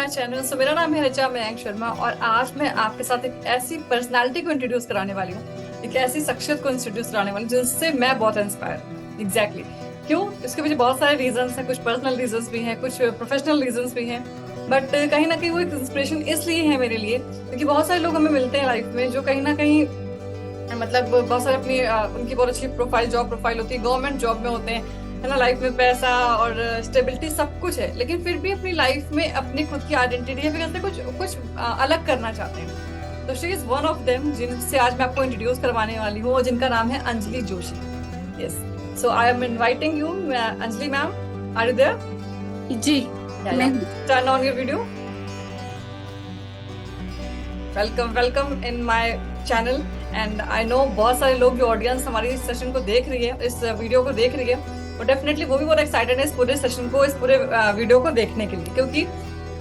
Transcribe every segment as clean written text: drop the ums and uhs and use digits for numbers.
My channel. सो मेरा नाम है ऋचा मयंक शर्मा और आज मैं आपके साथ एक ऐसी पर्सनालिटी को इंट्रोड्यूस कराने वाली हूँ, एक ऐसी शख्सियत को इंट्रोड्यूस कराने वाली हूँ जिनसे मैं बहुत इंस्पायर। एग्जैक्टली क्यों? इसके पीछे बहुत सारे रीजंस हैं, कुछ पर्सनल रीजंस भी हैं, कुछ प्रोफेशनल रीजंस भी हैं। बट कहीं ना कहीं वो एक इंस्पिरेशन इसलिए है मेरे लिए क्योंकि बहुत सारे लोग हमें मिलते हैं लाइफ में जो कहीं ना कहीं मतलब बहुत सारे अपनी उनकी बहुत अच्छी प्रोफाइल, जॉब प्रोफाइल होती है, गवर्नमेंट जॉब में होते हैं, है ना, लाइफ में पैसा और स्टेबिलिटी सब कुछ है, लेकिन फिर भी अपनी लाइफ में अपनी खुद की आइडेंटिटी या फिर ऐसे कुछ कुछ अलग करना चाहते हैं। तो she is one of them जिनसे आज मैं आपको इंट्रोड्यूस करवाने वाली हूँ, जिनका नाम है Anjali Joshi. Yes, so I am inviting you Anjali ma'am, are you there? जी मैं turn on your video. Welcome welcome in my channel and I know बहुत सारे लोग, जो ऑडियंस हमारी इस सेशन को देख रही है, इस वीडियो को देख रही है, और डेफिनेटली वो भी बहुत एक्साइटेड है इस पूरे सेशन को, इस पूरे वीडियो को देखने के लिए, क्योंकि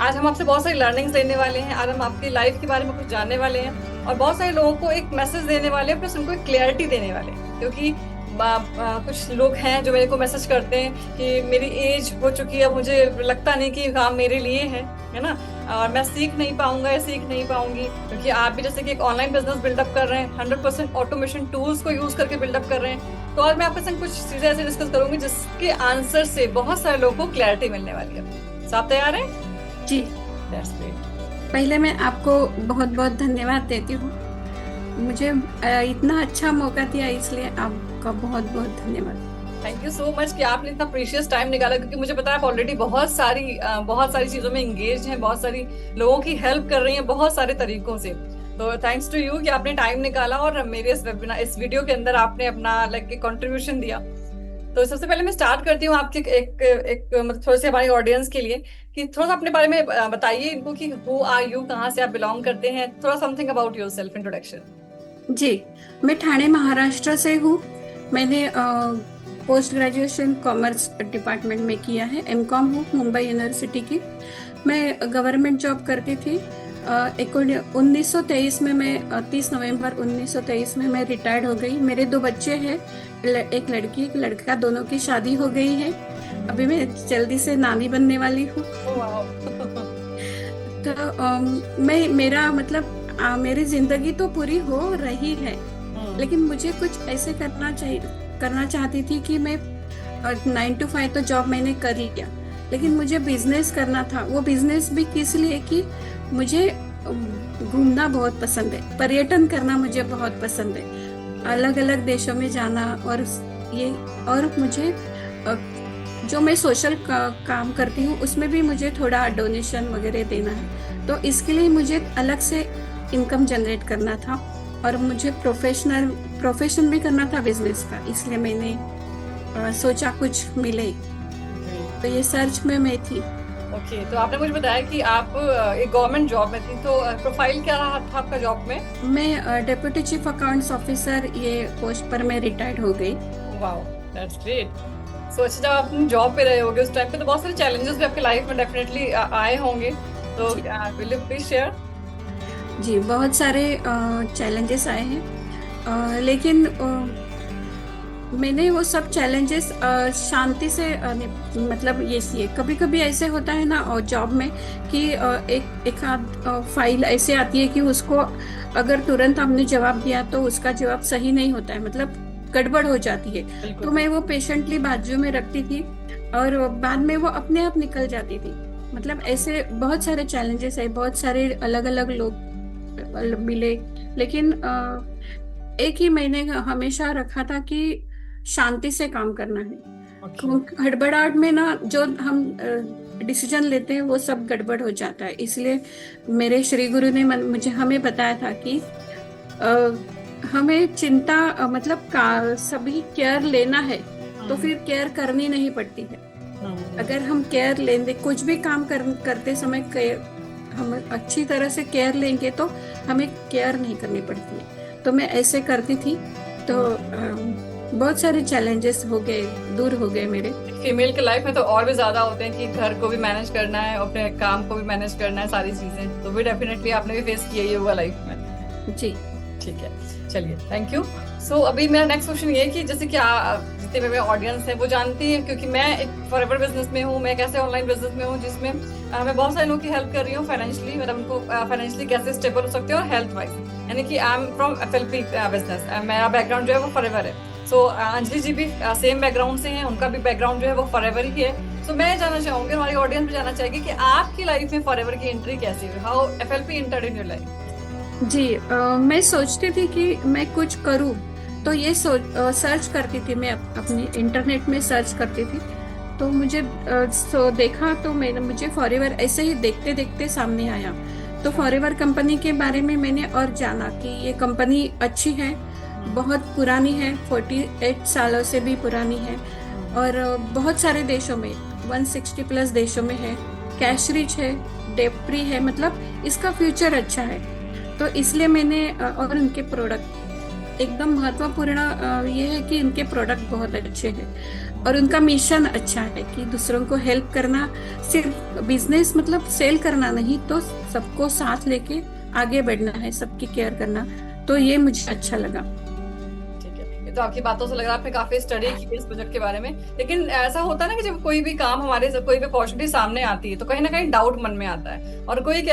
आज हम आपसे बहुत सारी लर्निंग्स लेने वाले हैं। आज हम आपकी लाइफ के बारे में कुछ जानने वाले हैं और बहुत सारे लोगों को एक मैसेज देने वाले हैं, प्लस उनको एक क्लैरिटी देने वाले हैं। क्योंकि कुछ लोग हैं जो मेरे को मैसेज करते हैं कि मेरी एज हो चुकी है, मुझे लगता नहीं कि काम मेरे लिए है ना, और मैं सीख नहीं पाऊंगा या सीख नहीं पाऊंगी। क्योंकि आप भी जैसे कि एक ऑनलाइन बिजनेस बिल्डअप कर रहे हैं, 100% ऑटोमेशन टूल्स को यूज करके बिल्डअप कर रहे हैं, तो आज मैं आपके संग कुछ चीजें ऐसे डिस्कस करूंगी जिसके आंसर से बहुत सारे लोगों को क्लैरिटी मिलने वाली है। सब तैयार हैं? जी पहले मैं आपको बहुत बहुत धन्यवाद देती हूँ, मुझे इतना अच्छा मौका दिया, इसलिए आपका बहुत बहुत धन्यवाद। थैंक यू सो मच कि आपने इतना प्रीशियस टाइम निकाला, क्योंकि मुझे पता है आप ऑलरेडी बहुत सारी चीजों में इंगेज हैं, बहुत सारी लोगों की हेल्प कर रही हैं बहुत सारे तरीकों से। तो थैंक्स टू यू कि आपने टाइम निकाला और मेरे इस वेबिनार, इस वीडियो के अंदर आपने अपना एक कंट्रीब्यूशन दिया। तो सबसे पहले मैं स्टार्ट करती हूँ आपके एक मतलब थोड़ी सी हमारी ऑडियंस के लिए कि थोड़ा सा अपने बारे में बताइए इनको कि हु आर यू, कहाँ से आप बिलोंग करते हैं, थोड़ा something about yourself, introduction. जी मैं ठाणे महाराष्ट्र से हूँ। मैंने पोस्ट ग्रेजुएशन कॉमर्स डिपार्टमेंट में किया है, एमकॉम हूँ मुंबई यूनिवर्सिटी की। मैं गवर्नमेंट जॉब करती थी। 1923 में मैं 30 नवंबर 1923 में मैं रिटायर्ड हो गई। मेरे 2 बच्चे हैं, एक लड़की एक लड़का, दोनों की शादी हो गई है। अभी मैं जल्दी से नानी बनने वाली हूँ। तो मेरा मतलब मेरी जिंदगी तो पूरी हो रही है, लेकिन मुझे कुछ ऐसे करना चाहती थी कि मैं 9 to 5 तो जॉब मैंने कर लिया, लेकिन मुझे बिजनेस करना था। वो बिजनेस भी किस लिए कि मुझे घूमना बहुत पसंद है, पर्यटन करना मुझे बहुत पसंद है, अलग अलग देशों में जाना, और मुझे जो मैं सोशल काम करती हूँ उसमें भी मुझे थोड़ा डोनेशन वगैरह देना है। तो इसके लिए मुझे अलग से इनकम जनरेट करना था और मुझे प्रोफेशन भी करना था बिजनेस का, इसलिए मैंने सोचा कुछ मिले, तो ये सर्च में मैं थी। ओके, तो आपने मुझे बताया कि आप एक गवर्नमेंट जॉब में थी, तो प्रोफाइल क्या रहा था आपका जॉब में? मैं डेप्यूटी चीफ अकाउंट्स ऑफिसर, ये पोस्ट पर मैं रिटायर्ड हो गई। Wow, that's great. सो अच्छा, जब आप जॉब पे रहे होगे उस टाइम पे तो बहुत सारे चैलेंजेस भी आपके लाइफ में डेफिनेटली आए होंगे, तो विल यू प्लीज शेयर? जी बहुत सारे चैलेंजेस आए हैं, लेकिन मैंने वो सब चैलेंजेस शांति से मतलब ये कभी कभी ऐसे होता है ना और जॉब में कि एक आध फाइल ऐसे आती है कि उसको अगर तुरंत हमने जवाब दिया तो उसका जवाब सही नहीं होता है, मतलब गड़बड़ हो जाती है। तो मैं वो पेशेंटली बाजू में रखती थी और बाद में वो अपने आप निकल जाती थी। मतलब ऐसे बहुत सारे चैलेंजेस है, बहुत सारे अलग अलग लोग मिले, लेकिन एक ही मैंने हमेशा रखा था कि शांति से काम करना है। हड़बड़ाहट में ना जो हम डिसीजन लेते हैं वो सब गड़बड़ हो जाता है। इसलिए मेरे श्री गुरु ने मुझे हमें बताया था कि हमें चिंता मतलब सभी केयर लेना है, तो फिर केयर करनी नहीं पड़ती है। अगर हम केयर लेंगे, कुछ भी काम करते समय हम अच्छी तरह से केयर लेंगे तो हमें केयर नहीं करनी पड़ती है। तो मैं ऐसे करती थी, तो बहुत सारे चैलेंजेस हो गए, दूर हो गए मेरे। फीमेल के लाइफ में तो और भी ज्यादा होते हैं कि घर को भी मैनेज करना है, अपने काम को भी मैनेज करना है, सारी चीजें तो भी डेफिनेटली आपने भी फेस किया ही होगा लाइफ में। जी ठीक है, चलिए, थैंक यू। सो अभी मेरा नेक्स्ट क्वेश्चन ये है कि जैसे कि जितने मेरे ऑडियंस है वो जानती है, क्योंकि मैं एक फॉरएवर बिजनेस में हूँ, मैं एक ऐसे ऑनलाइन बिजनेस में हूँ जिसमें मैं बहुत सारे लोगों की हेल्प कर रही हूँ फाइनेंशियली, मतलब उनको फाइनेंशियली कैसे स्टेबल हो सकते हैं और हेल्थ वाइज, यानी कि I am from FLP business, मेरा बैकग्राउंड जो है वो फॉरएवर है। सो अंजलि जी भी सेम बैकग्राउंड से हैं, उनका भी बैकग्राउंड जो है वो फॉरएवर ही है। सो मैं जानना चाहूंगी, हमारी ऑडियंस भी जानना चाहेगी कि आपकी लाइफ में फॉरएवर की एंट्री कैसी हुई, how FLP entered in your life? जी, मैं सोचती थी कि मैं कुछ करूं, तो ये सर्च करती थी, मैं अपनी इंटरनेट में सर्च करती थी। तो मुझे देखा, तो मैंने मुझे फॉरएवर ऐसे ही देखते देखते सामने आया। तो फॉरएवर कंपनी के बारे में मैंने और जाना कि ये कंपनी अच्छी है, बहुत पुरानी है, 48 सालों से भी पुरानी है, और बहुत सारे देशों में 160 प्लस देशों में है, कैश रिच है, डेट फ्री है, मतलब इसका फ्यूचर अच्छा है। तो इसलिए मैंने और इनके प्रोडक्ट एकदम महत्वपूर्ण ये है कि इनके प्रोडक्ट बहुत अच्छे हैं और उनका मिशन अच्छा है कि दूसरों को हेल्प करना, सिर्फ बिजनेस मतलब सेल करना नहीं, तो सबको साथ लेके आगे बढ़ना है, सबकी केयर करना। तो ये मुझे अच्छा लगा। ठीक है, ये तो आपकी बातों से लग रहा है आपने काफी स्टडी की है इस प्रोजेक्ट के बारे में। लेकिन ऐसा होता है ना कि जब कोई भी काम हमारे से कोई भी अपॉर्चुनिटी सामने आती है तो कहीं ना कहीं डाउट मन में आता है, और कोई एक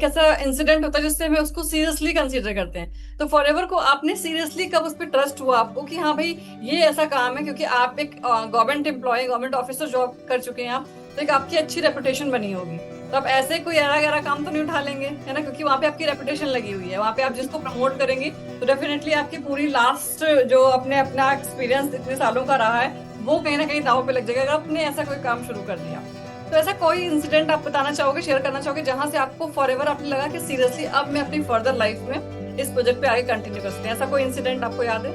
ऐसा इंसिडेंट होता है जिससे हमें उसको सीरियसली कंसीडर करते हैं। तो फॉरएवर को आपने सीरियसली कब उस पर ट्रस्ट हुआ आपको कि हाँ भाई ये ऐसा काम है, क्योंकि आप एक government employ, government officer job कर चुके हैं आप, तो एक आपकी अच्छी रेपुटेशन बनी होगी, तो आप ऐसे कोई ऐरा गैरा काम तो नहीं उठा लेंगे, है ना, क्योंकि वहाँ पे आपकी रेपुटेशन लगी हुई है, वहाँ पे आप जिसको प्रमोट करेंगे तो डेफिनेटली आपकी पूरी लास्ट जो अपना एक्सपीरियंस इतने सालों का रहा है वो कहीं ना कहीं दांव पे लग जाएगा अगर आपने ऐसा कोई काम शुरू कर दिया। तो ऐसा कोई इंसिडेंट आप बताना चाहोगे, शेयर करना चाहोगे, जहां से आपको फॉरएवर आपने लगा कि सीरियसली अब मैं अपनी फर्दर लाइफ में इस प्रोजेक्ट पे आगे कंटिन्यू कर सकते हैं? ऐसा कोई इंसिडेंट आपको याद है?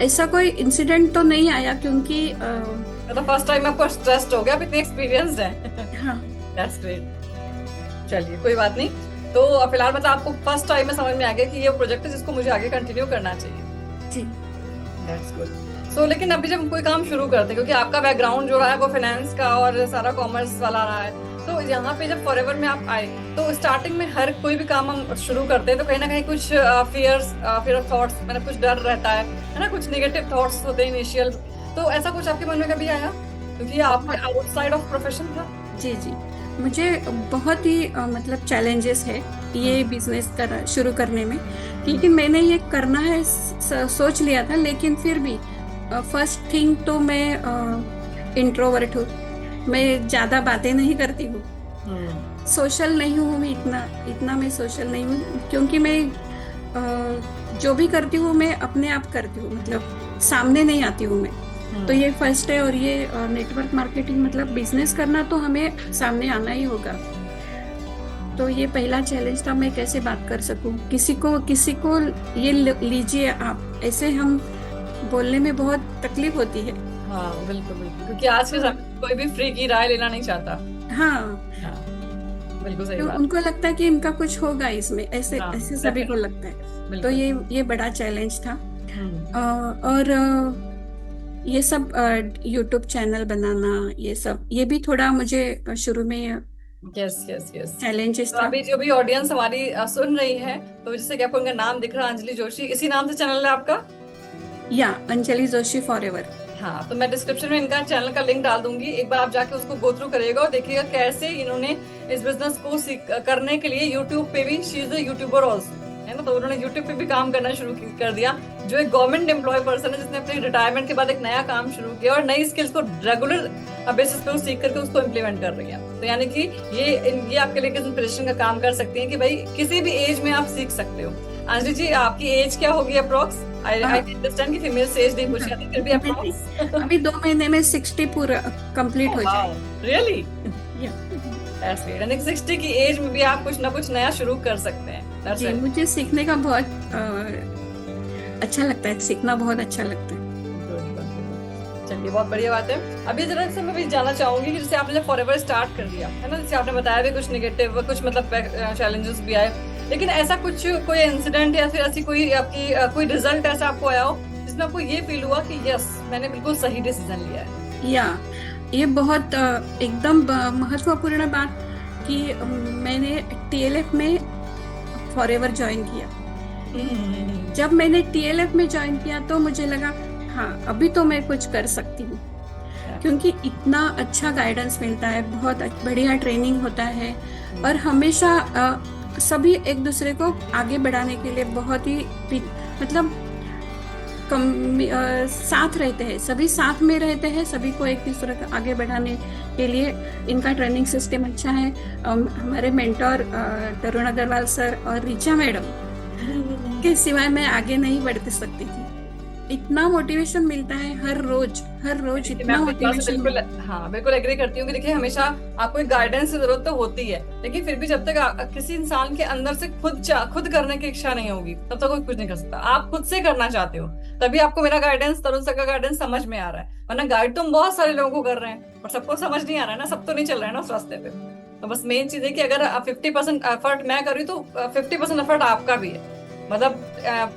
ऐसा कोई इंसिडेंट तो नहीं आया, क्योंकि मतलब फर्स्ट टाइम आपको ट्रस्ट हो गया, आप इतने एक्सपीरियंस्ड हैं। हाँ, दैट्स ग्रेट। चलिए कोई बात नहीं, तो फिलहाल मतलब आपको फर्स्ट टाइम में समझ में आ गया कि ये प्रोजेक्ट है जिसको मुझे आगे कंटिन्यू करना चाहिए। जी। That's good. सो लेकिन अभी जब कोई काम शुरू करते हैं, क्योंकि आपका बैकग्राउंड जो रहा है वो फाइनेंस का और सारा कॉमर्स वाला रहा है, तो यहाँ पे जब फॉरएवर में आप आए तो स्टार्टिंग में हर कोई भी काम हम शुरू करते हैं तो कहीं ना कहीं कुछ फियर ऑफ थॉट्स, मतलब कुछ डर रहता है ना, कुछ नेगेटिव थॉट्स होते हैं इनिशियल। तो ऐसा कुछ आपके मन में कभी आया, क्योंकि ये आपके आउटसाइड ऑफ प्रोफेशन था? जी जी, मुझे बहुत ही मतलब चैलेंजेस है ये बिजनेस शुरू करने में, क्योंकि मैंने ये करना है सोच लिया था, लेकिन फिर भी फर्स्ट थिंग तो मैं इंट्रोवर्ट हूँ, मैं ज़्यादा बातें नहीं करती हूँ, सोशल नहीं हूँ मैं, इतना मैं सोशल नहीं हूँ, क्योंकि मैं जो भी करती हूँ मैं अपने आप करती हूँ, मतलब सामने नहीं आती हूँ मैं। तो ये फर्स्ट है, और ये नेटवर्क मार्केटिंग मतलब बिजनेस करना तो हमें सामने आना ही होगा। तो ये पहला चैलेंज था, मैं कैसे बात कर सकूं किसी को ये लीजिए आप, ऐसे हम बोलने में बहुत तकलीफ होती है। हाँ बिल्कुल बिल्कुल, क्योंकि आज के समय में कोई भी फ्री की राय लेना नहीं चाहता। हाँ, बिल्कुल सही तो बात। उनको लगता है कि इनका कुछ होगा इसमें, ऐसे ऐसे सभी को लगता है। तो ये बड़ा चैलेंज था। और ये सब यूट्यूब चैनल बनाना, ये भी थोड़ा मुझे शुरू में यस यस यस चैलेंजेस तो था। अभी जो भी ऑडियंस हमारी सुन रही है, तो जैसे कि आपको उनका नाम दिख रहा है अंजलि जोशी, इसी नाम से चैनल है आपका? या अंजलि जोशी फॉरएवर। हाँ, तो मैं डिस्क्रिप्शन में इनका चैनल का लिंक डाल दूंगी, एक बार आप जाके उसको गो थ्रू करिएगा और देखिएगा कैसे इन्होंने इस बिजनेस को करने के लिए यूट्यूब पे भी, she is a YouTuber also, है ना, तो उन्होंने यूट्यूब पे भी काम करना शुरू कर दिया, जो एक गवर्नमेंट एम्प्लॉय पर्सन है जिसने अपने रिटायरमेंट के बाद एक नया काम शुरू किया और नई स्किल्स को रेगुलर बेसिस पे सीख करके उसको इम्प्लीमेंट कर रही है। तो यानी कि ये आपके लिए इंस्पिरेशन का काम कर सकती है कि भाई किसी भी एज में आप सीख सकते हो। अंजलि जी, आपकी एज क्या होगी अप्रोक्स? आई अंडरस्टैंड कि फीमेल से एज नहीं पूछी जाती, फिर भी अप्रोक्स अभी 2 महीने में 60 पूरा कंप्लीट हो जाएगा। रियली? यानी 60 की एज में भी आप कुछ ना कुछ नया शुरू कर सकते हैं। जी, मुझे सीखने का बहुत अच्छा लगता है, सीखना बहुत अच्छा लगता है। चलिए बहुत बढ़िया बात है। अभी जरा से मैं भी जानना चाहूंगी कि जैसे आपने जब फॉरएवर स्टार्ट कर दिया है ना, जैसे आपने बताया भी कुछ नेगेटिव, कुछ मतलब चैलेंजेस भी आए, लेकिन ऐसा कुछ कोई इंसिडेंट या फिर ऐसी कोई आपकी कोई रिजल्ट ऐसा आपको आया हो जिसमें आपको ये फील हुआ कि यस मैंने बिल्कुल सही डिसीजन लिया है? या ये बहुत एकदम महत्वपूर्ण बात कि मैंने TLF में फॉरएवर ज्वाइन किया। जब मैंने TLF में ज्वाइन किया तो मुझे लगा हाँ अभी तो मैं कुछ कर सकती हूँ। क्योंकि इतना अच्छा गाइडेंस मिलता है, बहुत बढ़िया ट्रेनिंग होता है, और हमेशा सभी एक दूसरे को आगे बढ़ाने के लिए बहुत ही मतलब साथ रहते हैं, सभी साथ में रहते हैं, सभी को एक दूसरे को आगे बढ़ाने के लिए इनका ट्रेनिंग सिस्टम अच्छा है। हमारे मेंटोर तरुण अग्रवाल सर और रीचा मैडम के सिवाय मैं आगे नहीं बढ़ सकती थी। इतना मोटिवेशन मिलता है हर रोज मैं इतना आपकी बात से मोटिवेशन। बिल्कुल, हाँ, बिल्कुल एग्री करती हूँ कि देखिए हमेशा आपको एक गाइडेंस की जरूरत तो होती है, लेकिन फिर भी जब तक किसी इंसान के अंदर से खुद करने की इच्छा नहीं होगी तब तक कोई कुछ नहीं कर सकता। आप खुद से करना चाहते हो तभी आपको मेरा गाइडेंस, तरुण सर का गाइडेंस समझ में आ रहा है, वरना गाइड तुम बहुत सारे लोगों को कर रहे हैं और सबको समझ नहीं आ रहा है ना, सब तो नहीं चल रहा है ना उस रास्ते पे। तो बस मेन चीज है कि अगर 50% एफर्ट मैं करी तो 50% एफर्ट आपका भी है, मतलब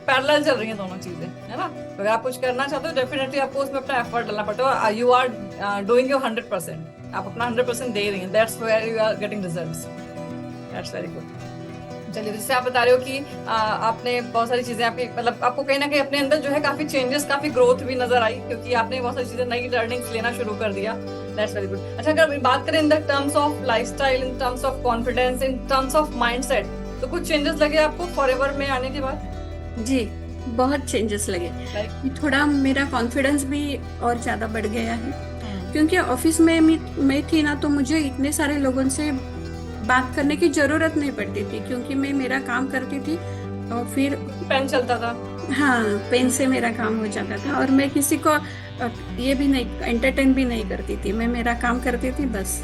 पैरेलल चल रही है दोनों चीजें, है ना। तो अगर आप कुछ करना चाहते हो डेफिनेटली आपको उसमें अपना एफर्ट डालना पड़ता है। यू आर डूइंग योर 100%, आप अपना 100% दे रही हैं, that's where you are getting results, that's very good. चलिए, जैसे आप बता रहे हो कि आपने बहुत सारी चीजें आपकी, मतलब आपको कहीं ना कहीं अपने अंदर जो है काफी चेंजेस, काफी ग्रोथ भी नजर आई, क्योंकि आपने बहुत सारी चीजें, नई लर्निंग्स लेना शुरू कर दिया, दैट्स वेरी गुड। अच्छा, अगर बात करें in the terms of lifestyle, in terms of confidence, in terms of mindset, तो कुछ चेंजेस लगे आपको फॉरएवर में आने के बाद? जी, बहुत चेंजेस लगे। थोड़ा मेरा कॉन्फिडेंस भी और ज्यादा बढ़ गया है, क्योंकि ऑफिस में मैं थी ना, तो मुझे इतने सारे लोगों से बात करने की जरूरत नहीं पड़ती थी, क्योंकि मैं मेरा काम करती थी और फिर पेन चलता था। हाँ, पेन से मेरा काम हो जाता था, और मैं किसी को ये भी नहीं, एंटरटेन भी नहीं करती थी, मैं मेरा काम करती थी बस।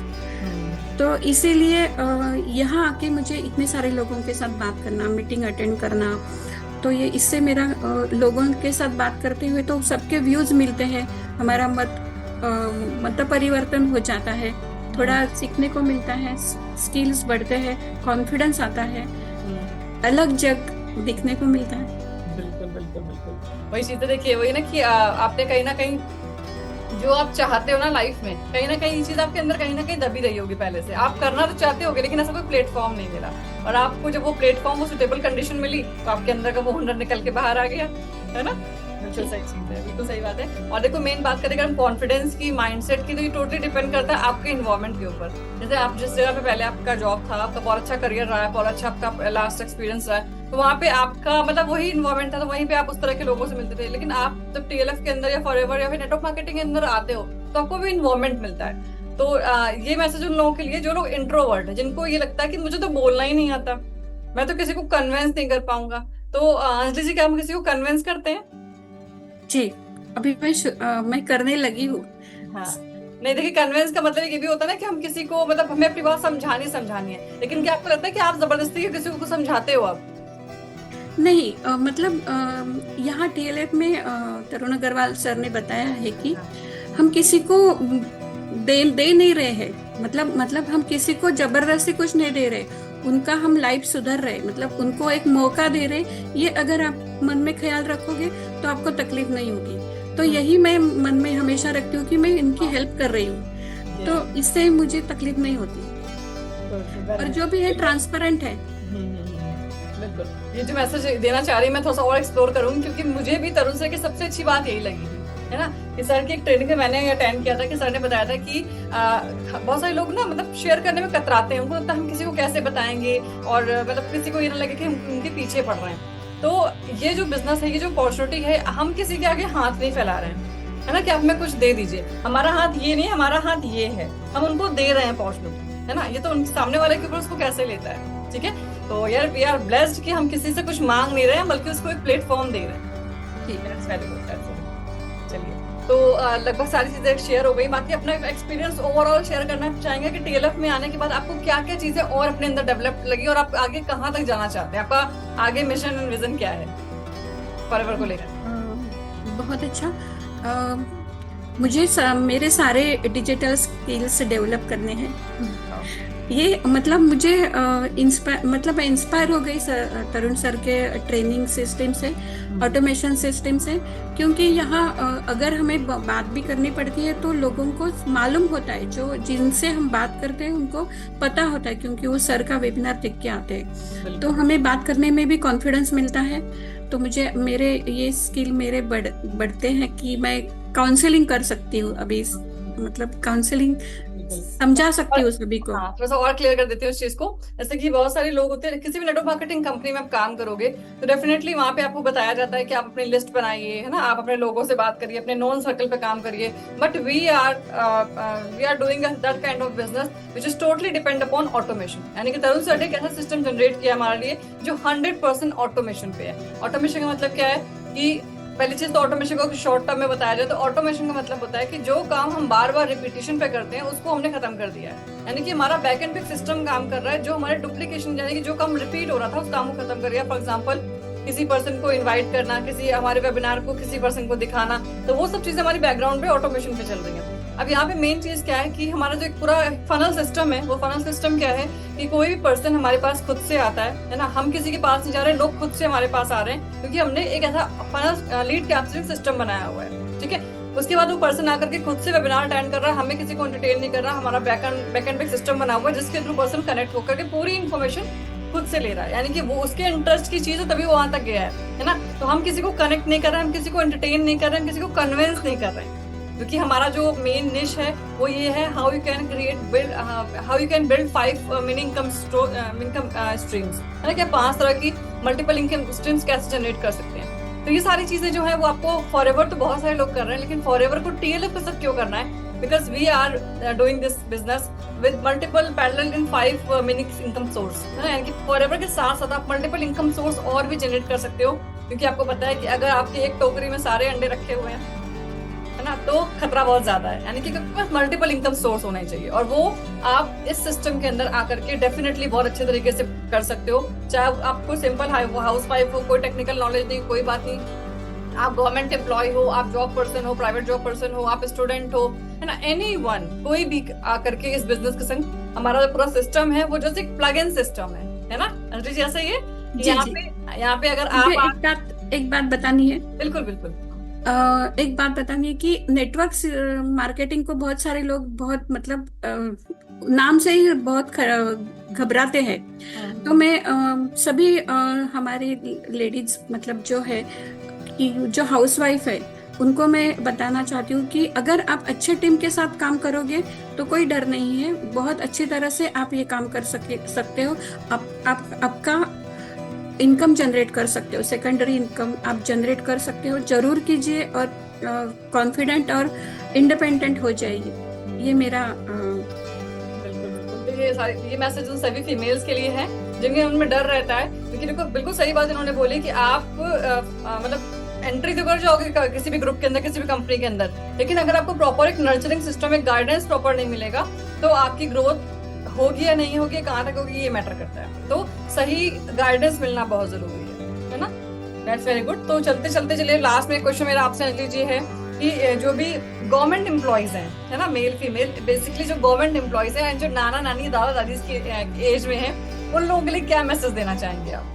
तो इसीलिए यहाँ आके मुझे इतने सारे लोगों के साथ बात करना, मीटिंग अटेंड करना, तो ये इससे मेरा लोगों के साथ बात करते हुए तो सबके व्यूज मिलते हैं, हमारा मत परिवर्तन हो जाता है, थोड़ा सीखने को मिलता है, स्किल्स बढ़ते हैं, कॉन्फिडेंस आता है, अलग जग दिखने को मिलता है। बिल्कुल बिल्कुल बिल्कुल वही चीजें देखिए, वही ना कि आपने कहीं ना कहीं जो आप चाहते हो ना लाइफ में, कहीं ना कहीं ये चीज आपके अंदर कहीं ना कहीं दबी रही होगी पहले से। आप करना तो चाहते होगे, लेकिन ऐसा कोई प्लेटफॉर्म नहीं मिला, और आपको जब वो प्लेटफॉर्म, वो सुटेबल कंडीशन मिली, तो आपके अंदर का वो हुनर निकल के बाहर आ गया, है ना। बिल्कुल सही चीज है, बिल्कुल सही बात है। और देखो, मेन बात करें अगर हम कॉन्फिडेंस की, माइंडसेट की, तो ये टोटली डिपेंड करता है आपके इन्वायरमेंट के ऊपर। जैसे आप जिस जगह पे पहले आपका जॉब था, आपका बहुत अच्छा करियर रहा है, बहुत अच्छा आपका लास्ट एक्सपीरियंस रहा है, तो वहाँ पे आपका मतलब वही इन्वायरमेंट था, तो वहीं पे आप उस तरह के लोगों से मिलते थे। लेकिन आप जब टीएलएफ के अंदर या फॉरएवर या फिर नेटवर्क मार्केटिंग के अंदर आते हो, तो आपको भी इन्वायरमेंट मिलता है। तो ये मैसेज उन लोगों के लिए जो लोग इंट्रोवर्ट है, जिनको ये लगता है कि मुझे तो बोलना ही नहीं आता, मैं तो किसी को कन्विंस नहीं कर पाऊंगा। तो अंजलि जी, क्या हम किसी को कन्विंस करते हैं? जी, अभी मैं करने लगी हूँ। हाँ, नहीं देखिए, कन्विंस का मतलब ये भी होता है ना कि हम किसी को, मतलब हमें अपनी बात समझानी है, लेकिन क्या आपको लगता है कि आप जबरदस्ती किसी को समझाते हो? आप नहीं, मतलब यहाँ टीएलएफ में तरुण अग्रवाल सर ने बताया है कि हम किसी को दे नहीं रहे हैं, मतलब हम किसी को जबरदस्ती कुछ नहीं दे रहे, उनका हम लाइफ सुधर रहे, मतलब उनको एक मौका दे रहे। ये अगर आप मन में ख्याल रखोगे तो आपको तकलीफ नहीं होगी। तो यही मैं मन में हमेशा रखती हूँ कि मैं इनकी हेल्प कर रही हूँ, तो इससे मुझे तकलीफ नहीं होती, और जो भी है ट्रांसपेरेंट है। बिल्कुल, ये जो मैसेज देना चाह रही हूँ मैं थोड़ा सा और एक्सप्लोर करूंगी, क्योंकि मुझे भी तरुण सर की सबसे अच्छी बात यही लगी, है ना, कि सर की एक ट्रेनिंग में मैंने अटेंड किया था कि सर ने बताया था कि बहुत सारे लोग ना, मतलब शेयर करने में कतराते हैं, उनको लगता है हम किसी को कैसे बताएंगे, और मतलब किसी को ये ना लगे कि हम उनके पीछे पड़ रहे हैं। तो ये जो बिजनेस है, ये जो अपॉर्चुनिटी है, हम किसी के आगे हाथ नहीं फैला रहे हैं, है ना, कि आप हमें कुछ दे दीजिए, हमारा हाथ ये नहीं, हमारा हाथ ये है, हम उनको दे रहे हैं अपॉर्चुनिटी, है ना। ये तो उनके सामने वाले के ऊपर उसको कैसे लेता है, ठीक है। तो यार, वी आर ब्लेस्ड कि हम किसी से कुछ मांग नहीं रहे हैं, बल्कि उसको एक प्लेटफॉर्म दे रहे हैं, ठीक है। चलिए, तो लगभग सारी चीजें शेयर हो गई, बाकी अपना एक्सपीरियंस ओवरऑल शेयर करना चाहेंगे कि टीएलएफ में आने के बाद आपको क्या क्या चीजें और अपने अंदर डेवलप लगी, और आप आगे कहाँ तक जाना चाहते हैं, आपका आगे मिशन एंड विजन क्या है फॉरएवर को लेकर? बहुत अच्छा, मुझे मेरे सारे डिजिटल स्किल्स डेवलप करने हैं। ये मतलब मुझे इंस्पायर हो गई तरुण सर के ट्रेनिंग सिस्टम से, ऑटोमेशन सिस्टम से, क्योंकि यहाँ अगर हमें बात भी करनी पड़ती है तो लोगों को मालूम होता है, जो जिनसे हम बात करते हैं उनको पता होता है, क्योंकि वो सर का वेबिनार देख के आते हैं, तो हमें बात करने में भी कॉन्फिडेंस मिलता है। तो मुझे मेरे ये स्किल मेरे बढ़ते हैं कि मैं काउंसलिंग कर सकती हूँ अभी मतलब काउंसलिंग बिल्कुल। समझा सकती और हूँ सभी को। हाँ, थोड़ा सा और क्लियर कर देती हूँ इस चीज को। जैसे कि बहुत सारे लोग होते हैं, किसी भी नेटवर्क मार्केटिंग कंपनी में आप काम करोगे तो डेफिनेटली वहां पे आपको बताया जाता है कि आप अपनी लिस्ट बनाइए, है ना, आप अपने लोगों से बात करिए, अपने नोन सर्कल पे काम करिए। But we are doing that kind of business which is totally depend upon automation. यानी कि तरुण सर ने एक ऐसा सिस्टम जनरेट किया हमारे लिए जो 100% ऑटोमेशन पे है। ऑटोमेशन का मतलब क्या है कि पहली चीज तो ऑटोमेशन को शॉर्ट टर्म में बताया जाए तो ऑटोमेशन का मतलब होता है कि जो काम हम बार बार रिपीटेशन पे करते हैं उसको हमने खत्म कर दिया है। यानी कि हमारा बैक एंड पे सिस्टम काम कर रहा है, जो हमारे डुप्लीकेशन यानी कि जो काम रिपीट हो रहा था उस काम को खत्म कर दिया। फॉर एग्जाम्पल किसी पर्सन को इन्वाइट करना, किसी हमारे वेबिनार को किसी पर्सन को दिखाना, तो वो सब चीजें हमारी बैकग्राउंड पे ऑटोमेशन पे चल रही है। अब यहाँ पे मेन चीज क्या है कि हमारा जो एक पूरा फनल सिस्टम है, वो फनल सिस्टम क्या है कि कोई भी पर्सन हमारे पास खुद से आता है ना, हम किसी के पास नहीं जा रहे, लोग खुद से हमारे पास आ रहे हैं क्योंकि हमने एक ऐसा फनल लीड कैप्चरिंग सिस्टम बनाया हुआ है। ठीक है, उसके बाद वो पर्सन आकर के खुद से वेबिनार अटेंड कर रहा है, हमें किसी को एंटरटेन नहीं कर रहा, हमारा बैकएंड पे सिस्टम बना हुआ है जिसके थ्रू पर्सन कनेक्ट होकर के पूरी इन्फॉर्मेशन खुद से ले रहा है। यानी कि वो उसके इंटरेस्ट की चीज है तभी वो वहां तक गया है ना। तो हम किसी को कनेक्ट नहीं कर रहे हैं, हम किसी को एंटरटेन नहीं कर रहे हैं, हम किसी को कन्विंस नहीं कर रहे हैं, क्योंकि हमारा जो मेन निश है वो ये है how you can build 5 income streams, है ना, कि 5 तरह की मल्टीपल इनकम स्ट्रीम्स कैसे जनरेट कर सकते हैं। तो ये सारी चीजें जो है वो आपको फॉरएवर तो बहुत सारे लोग कर रहे हैं, लेकिन फॉरएवर को टीएलएफ के साथ क्यों करना है? Because we are doing this business with multiple parallel in 5 minute income source, है ना। यानी कि फॉरएवर के साथ साथ आप मल्टीपल इनकम सोर्स और भी जनरेट कर सकते हो, क्योंकि आपको पता है कि अगर आपके एक टोकरी में सारे अंडे रखे हुए हैं, है ना, तो खतरा बहुत ज्यादा है। यानी कि पास मल्टीपल इनकम सोर्स होने चाहिए, और वो आप इस सिस्टम के अंदर आकर के डेफिनेटली बहुत अच्छे तरीके से कर सकते हो। चाहे आपको सिंपल हाउस वाइफ हो, कोई टेक्निकल नॉलेज नहीं, कोई बात नहीं, आप गवर्नमेंट एम्प्लॉय हो, आप जॉब पर्सन हो, प्राइवेट जॉब पर्सन हो, आप स्टूडेंट हो, है ना, एनीवन, कोई भी आकर के इस बिजनेस के संग हमारा जो पूरा सिस्टम है वो जस्ट एक प्लग इन सिस्टम है ना अंजलि जी, ऐसा ही है। यहाँ पे अगर आप एक बात बतानी है। बिल्कुल बिल्कुल। एक बात बतानी है कि नेटवर्क मार्केटिंग को बहुत सारे लोग बहुत मतलब नाम से ही बहुत घबराते हैं। तो मैं सभी हमारी लेडीज मतलब जो है कि जो हाउसवाइफ है उनको मैं बताना चाहती हूँ कि अगर आप अच्छे टीम के साथ काम करोगे तो कोई डर नहीं है, बहुत अच्छी तरह से आप ये काम कर सकते हो। आपका इनकम जनरेट कर सकते हो, सेकेंडरी इनकम आप जनरेट कर सकते हो। जरूर कीजिए और कॉन्फिडेंट और इंडिपेंडेंट हो जाइए, ये मेरा बिल्कुल। ये मैसेज उन सभी फीमेल्स के लिए है जिनके उनमें डर रहता है, क्योंकि देखो बिल्कुल सही बात इन्होंने बोली कि आप मतलब एंट्री तो कर जाओगे किसी भी ग्रुप के अंदर, किसी भी कंपनी के अंदर, लेकिन अगर आपको प्रॉपर एक नर्चरिंग सिस्टम, एक गाइडेंस प्रॉपर नहीं मिलेगा तो आपकी ग्रोथ होगी या नहीं होगी, कहाँ तक होगी, ये मैटर करता है। तो सही गाइडेंस मिलना बहुत जरूरी है ना। That's very good. तो चलते चलते चलिए लास्ट में क्वेश्चन मेरा आपसे अंजलि जी है कि जो भी गवर्नमेंट एम्प्लॉयज हैं, है ना, मेल फीमेल, बेसिकली जो गवर्नमेंट एम्प्लॉयज हैं, जो नाना नानी दादा दादी की एज में हैं, उन लोगों के लिए क्या मैसेज देना चाहेंगे आप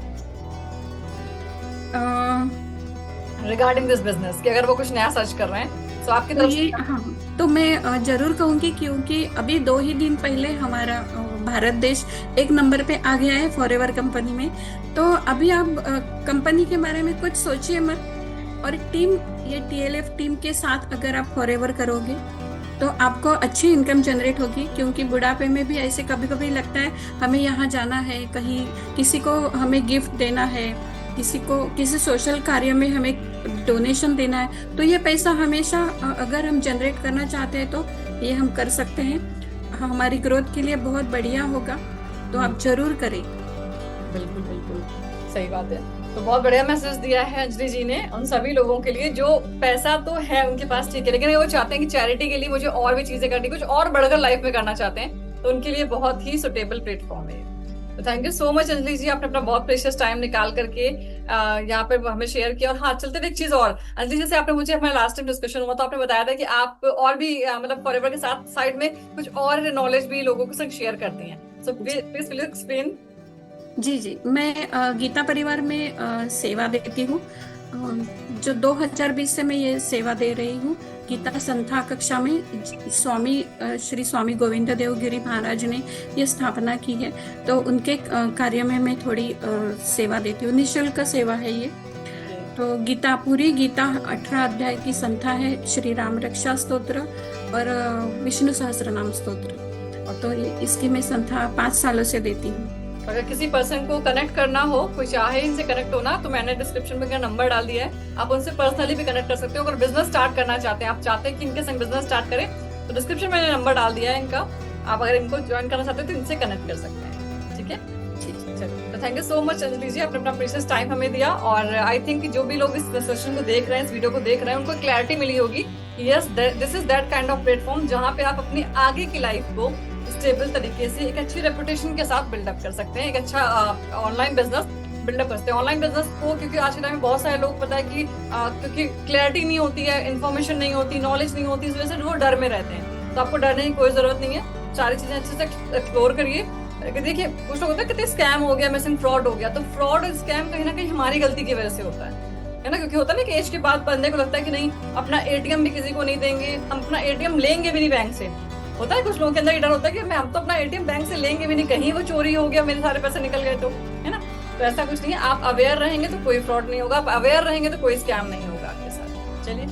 रिगार्डिंग दिस बिजनेस, कि अगर वो कुछ नया सर्च कर रहे हैं तो आपकी तरफ से? हाँ, तो मैं जरूर कहूंगी, क्योंकि अभी 2 ही दिन पहले हमारा भारत देश 1 नंबर पे आ गया है फॉरएवर कंपनी में। तो अभी आप कंपनी के बारे में कुछ सोचिए मत, और टीम, ये टीएलएफ टीम के साथ अगर आप फॉरएवर करोगे तो आपको अच्छी इनकम जनरेट होगी। क्योंकि बुढ़ापे में भी ऐसे कभी कभी लगता है हमें यहाँ जाना है, कहीं किसी को हमें गिफ्ट देना है, किसी को किसी सोशल कार्य में हमें डोनेशन देना है, तो ये पैसा हमेशा अगर हम जनरेट करना चाहते हैं तो ये हम कर सकते हैं। हमारी ग्रोथ के लिए बहुत बढ़िया होगा, तो आप जरूर करें। बिल्कुल बिल्कुल सही बात है। तो बहुत बढ़िया मैसेज दिया है अंजलि जी ने उन सभी लोगों के लिए जो पैसा तो है उनके पास, ठीक है, लेकिन वो चाहते हैं कि चैरिटी के लिए मुझे और भी चीजें करनी, कुछ और बढ़कर लाइफ में करना चाहते हैं, तो उनके लिए बहुत ही सुटेबल प्लेटफॉर्म है। तो thank you so much Anjali ji, आपने अपना बहुत प्रेशियस टाइम निकाल करके यहाँ पे हमें शेयर किया। और हाँ, चलते थे एक चीज और अंजलि, जैसे आपने मुझे हमारा लास्ट टाइम डिस्कशन हुआ तो आपने बताया था कि आप और भी मतलब फॉरएवर के साथ साइड में कुछ और नॉलेज भी लोगों के साथ शेयर करती हैं। So please explain. जी, मैं गीता परिवार में सेवा देती हूँ। जो 2020 से मैं ये सेवा दे रही हूँ। गीता संथा कक्षा में श्री स्वामी गोविंद देव गिरी महाराज ने ये स्थापना की है, तो उनके कार्य में मैं थोड़ी सेवा देती हूँ। निःशुल्क सेवा है ये। तो गीता, पूरी गीता 18 अध्याय की संख्या है, श्री राम रक्षा स्तोत्र और विष्णु सहस्त्रनाम स्तोत्र। तो इसकी मैं संख्या 5 सालों से देती हूँ। अगर किसी पर्सन को कनेक्ट करना हो, कोई चाहे इनसे कनेक्ट होना, तो मैंने डिस्क्रिप्शन में नंबर डाल दिया है, आप उनसे पर्सनली भी कनेक्ट कर सकते हो। अगर बिजनेस स्टार्ट करना चाहते हैं, आप चाहते हैं कि इनके संग बिजनेस स्टार्ट करें, तो डिस्क्रिप्शन में नंबर डाल दिया है इनका, आप अगर इनको ज्वाइन करना चाहते हैं तो इनसे कनेक्ट कर सकते हैं। ठीक है, चलिए, तो thank you so much Anjali ji, आपने अपना प्रीशियस टाइम हमें दिया। और आई थिंक जो भी लोग इस सेशन को देख रहे हैं, इस वीडियो को देख रहे हैं, उनको क्लैरिटी मिली होगी। Yes, this is that kind of platform जहाँ पे आप अपनी आगे की लाइफ को स्टेबल तरीके से एक अच्छी रेपुटेशन के साथ बिल्डअप कर सकते हैं, एक अच्छा ऑनलाइन बिजनेस बिल्डअप करते हैं। ऑनलाइन बिजनेस को, क्योंकि आज के टाइम में बहुत सारे लोग, पता है कि क्योंकि क्लैरिटी नहीं होती है, इन्फॉर्मेशन नहीं होती, नॉलेज नहीं होती, इस वजह से वो डर में रहते हैं। तो आपको डरने की कोई जरूरत नहीं है, सारी चीजें अच्छे से एक्सप्लोर करिए। देखिए, कुछ लोग होता है कितने स्कैम हो गया, मिसिंग फ्रॉड हो गया, तो फ्रॉड और स्कैम कहीं ना कहीं हमारी गलती की वजह से होता है ना, क्योंकि होता है ना कि एज के बाद बंदे को लगता है कि नहीं, अपना एटीएम भी किसी को नहीं देंगे, हम अपना एटीएम लेंगे भी नहीं बैंक से। होता है कुछ लोगों के अंदर ये डर होता है कि मैं हम तो अपना एटीएम बैंक से लेंगे भी नहीं, कहीं वो चोरी हो गया, मेरे सारे पैसे निकल गए, तो है ना। तो ऐसा कुछ नहीं है, आप अवेयर रहेंगे तो कोई फ्रॉड नहीं होगा, आप अवेयर रहेंगे तो कोई स्कैम नहीं होगा आपके साथ। चलिए,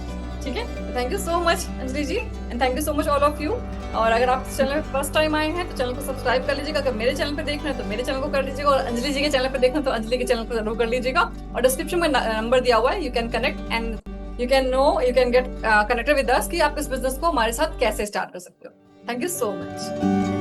ठीक है, thank you so much Anjali ji, and thank you so much all of you. और अगर आप चैनल पे फर्स्ट टाइम आए हैं तो चैनल को सब्सक्राइब कर लीजिएगा, अगर मेरे चैनल पे देख रहे हैं तो मेरे चैनल को कर लीजिएगा, और अंजलि जी के चैनल पे देख रहे हैं तो अंजलि के चैनल को जरूर कर लीजिएगा। और डिस्क्रिप्शन में नंबर दिया हुआ है, you can connect and you can get connected with us कि आप इस बिजनेस को हमारे साथ कैसे स्टार्ट कर सकते हो। Thank you so much.